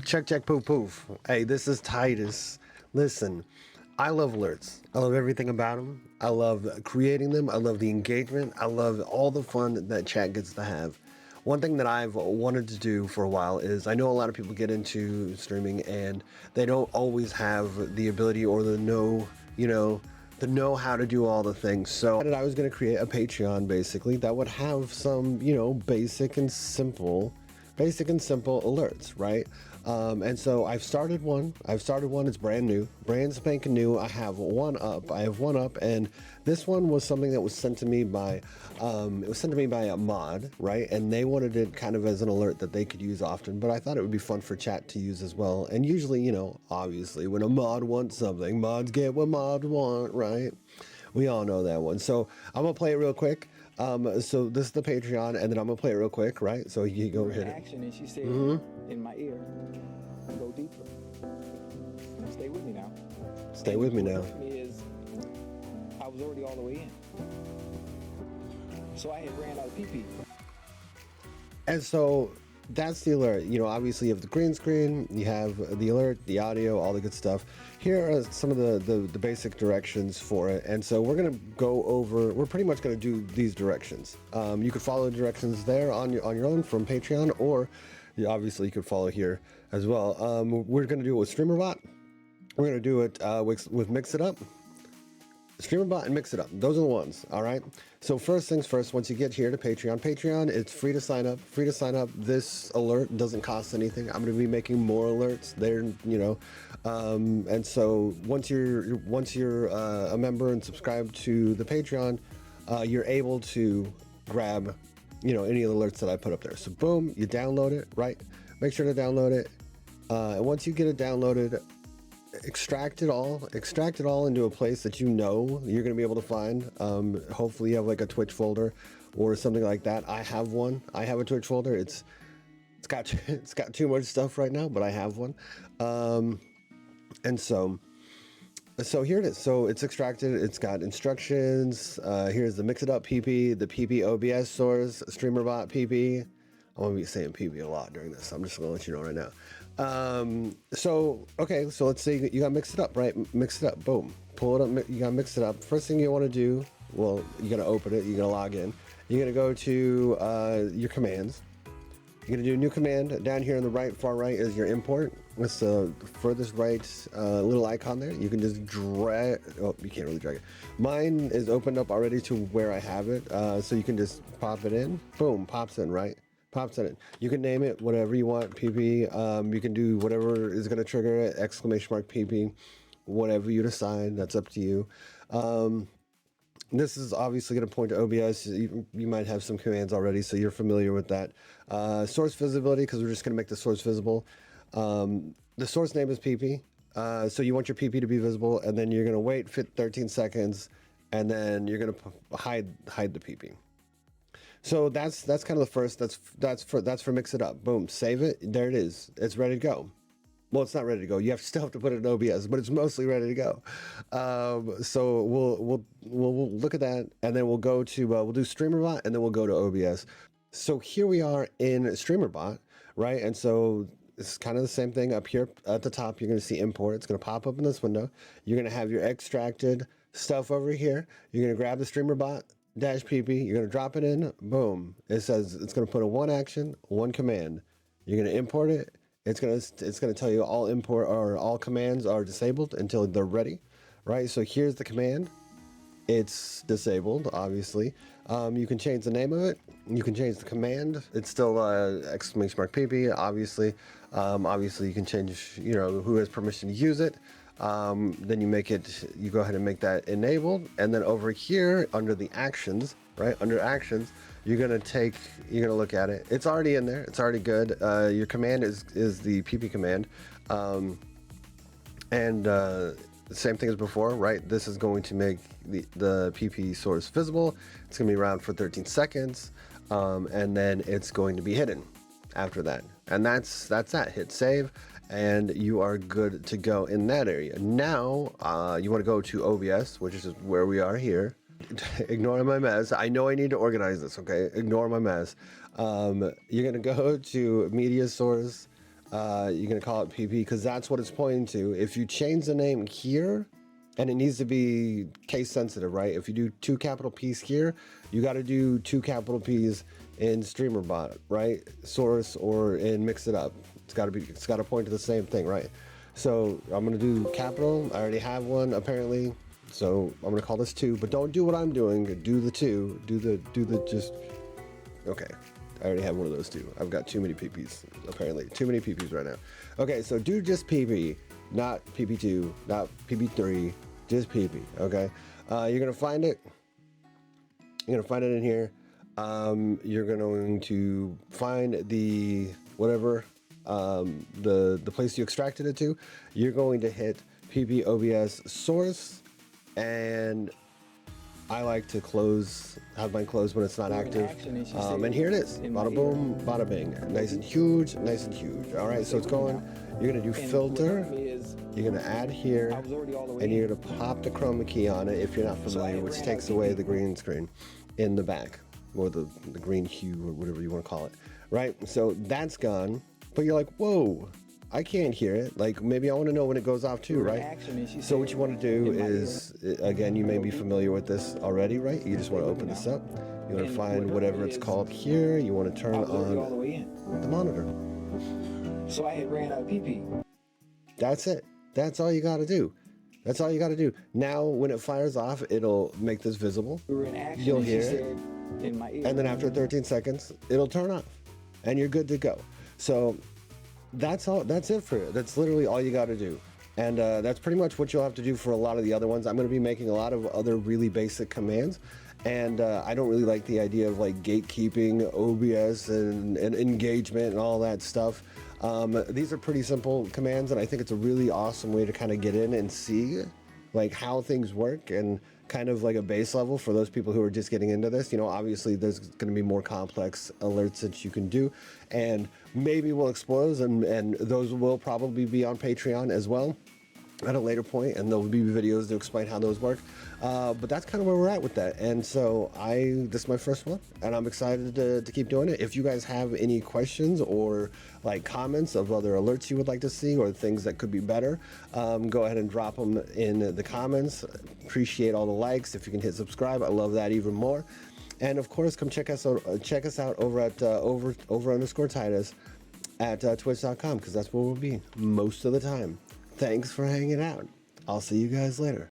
Check, check, poof, poof. Hey, this is Titus. Listen, I love alerts. I love everything about them. I love creating them. I love the engagement. I love all the fun that chat gets to have. One thing that I've wanted to do for a while is I know a lot of people get into streaming and they don't always have the ability or the know how to do all the things. So I was going to create a Patreon basically that would have some, basic and simple alerts, right? And so I've started one. It's brand new, brand spanking new. I have one up, and this one was something that was sent to me by, a mod, right? And they wanted it kind of as an alert that they could use often, but I thought it would be fun for chat to use as well. And usually, obviously when a mod wants something, mods get what mods want, right? We all know that one. So I'm gonna play it real quick. So this is the Patreon, and then I'm gonna play it real quick, right? So you go ahead. Action, and she said in my ear, "Go deeper. Stay with me now." Stay with me now. Is I was already all the way in, so I had ran out of pee. And so that's the alert. Obviously you have the green screen, you have the alert, the audio, all the good stuff. Here are some of the basic directions for it. And so we're pretty much going to do these directions. You could follow the directions there on your own from Patreon, or obviously you could follow here as well. We're going to do it with StreamerBot. We're going to do it with Mix It Up. StreamerBot and Mix It Up. Those are the ones. All right. So first things first, once you get here to Patreon, it's free to sign up. This alert doesn't cost anything. I'm going to be making more alerts there, and so once you're a member and subscribed to the Patreon, you're able to grab, any of the alerts that I put up there. So boom, you download it, right? Make sure to download it. And once you get it downloaded, extract it all into a place that you're going to be able to find. Hopefully you have like a Twitch folder or something like that. I have a Twitch folder. It's got too much stuff right now, but I have one. And so here it is. So it's extracted. It's got instructions. Here's the Mix It Up PP, the PP OBS source, StreamerBot PP. I'm going to be saying PP a lot during this. I'm just going to let you know right now. So let's say you got Mix It Up, right? Mix it up, boom, pull it up. You got Mix It Up. First thing you want to do, well, you got to open it. You're going to log in. You're going to go to your commands. You're going to do a new command. Down here on the far right is your import. It's the furthest right little icon there. You can just drag. Oh, you can't really drag it. Mine is opened up already to where I have it. So you can just pop it in. Boom, pops in, right? Pops in it. You can name it whatever you want, PP. You can do whatever is going to trigger it, exclamation mark PP, whatever you decide. That's up to you. This is obviously going to point to OBS. You might have some commands already, so you're familiar with that. Source visibility, because we're just going to make the source visible. The source name is PP. So you want your PP to be visible, and then you're going to wait 13 seconds, and then you're going to hide the PP. So that's kind of the first. That's for Mix It Up. Boom, save it. There it is. It's ready to go. Well, it's not ready to go. You still have to put it in OBS, but it's mostly ready to go. So we'll look at that, and then we'll go to we'll do StreamerBot, and then we'll go to OBS. So here we are in StreamerBot, right? And so it's kind of the same thing up here at the top. You're going to see import. It's going to pop up in this window. You're going to have your extracted stuff over here. You're going to grab the StreamerBot -pp. You're going to drop it in. Boom. It says it's going to put a one action, one command. You're going to import it. It's going to tell you all commands are disabled until they're ready, right? So here's the command. It's disabled, obviously. You can change the name of it. You can change the command. It's still exclamation mark PP, obviously. Obviously, you can change, who has permission to use it. Then you go ahead and make that enabled. And then over here under the actions, right? Under actions, you're going to look at it. It's already in there. It's already good. Your command is the PP command. Same thing as before, right? This is going to make the PP source visible. It's going to be around for 13 seconds. And then it's going to be hidden after that. And that's that. Hit save, and you are good to go in that area. Now, you want to go to OBS, which is where we are here. Ignore my mess. I know I need to organize this, okay? Ignore my mess. You're going to go to media source, You're gonna call it PP because that's what it's pointing to. If you change the name here, and it needs to be case sensitive, right? If you do 2 capital P's here, you got to do 2 capital P's in StreamerBot, right? Source or in Mix It Up. It's got to point to the same thing, right? So I'm gonna do capital. I already have one apparently, so I'm gonna call this 2. But don't do what I'm doing. Do the 2. Do the just. Okay. I already have one of those too. I've got too many PPs, apparently. Too many PPs right now. Okay, so do just PP, not PP2, not PP3, just PP, okay? You're gonna find it. You're gonna find it in here. You're going to find the whatever, the place you extracted it to. You're going to hit PP OBS source, and I like to have mine closed when it's not active. And here it is. Bada boom, bada bing. Nice and huge, nice and huge. All right, so it's going. You're gonna do filter. You're gonna add here, and you're gonna pop the chroma key on it if you're not familiar, which takes away the green screen in the back, or the green hue, or whatever you want to call it. Right, so that's gone. But you're like, whoa, I can't hear it. Like, maybe I want to know when it goes off too, right? So what you want to do is, again, you may be familiar with this already, right? You just want to open this up. You want to find whatever it's called here. You want to turn on the monitor. So I had ran out of PP. That's it. That's all you got to do. That's all you got to do. Now, when it fires off, it'll make this visible. You'll hear it. And then after 13 seconds, it'll turn off. And you're good to go. So that's all. That's it for it. That's literally all you got to do. And that's pretty much what you'll have to do for a lot of the other ones. I'm going to be making a lot of other really basic commands. And I don't really like the idea of like gatekeeping, OBS, and engagement and all that stuff. These are pretty simple commands, and I think it's a really awesome way to kind of get in and see like how things work, and kind of like a base level for those people who are just getting into this. You know, obviously there's going to be more complex alerts that you can do, and maybe we'll explore, and those will probably be on Patreon as well at a later point, and there'll be videos to explain how those work. But that's kind of where we're at with that. And so this is my first one, and I'm excited to keep doing it. If you guys have any questions or like comments of other alerts you would like to see, or things that could be better, go ahead and drop them in the comments. Appreciate all the likes. If you can hit subscribe, I love that even more. And of course, come check us out over at over_Titus at twitch.com, because that's where we'll be most of the time. Thanks for hanging out. I'll see you guys later.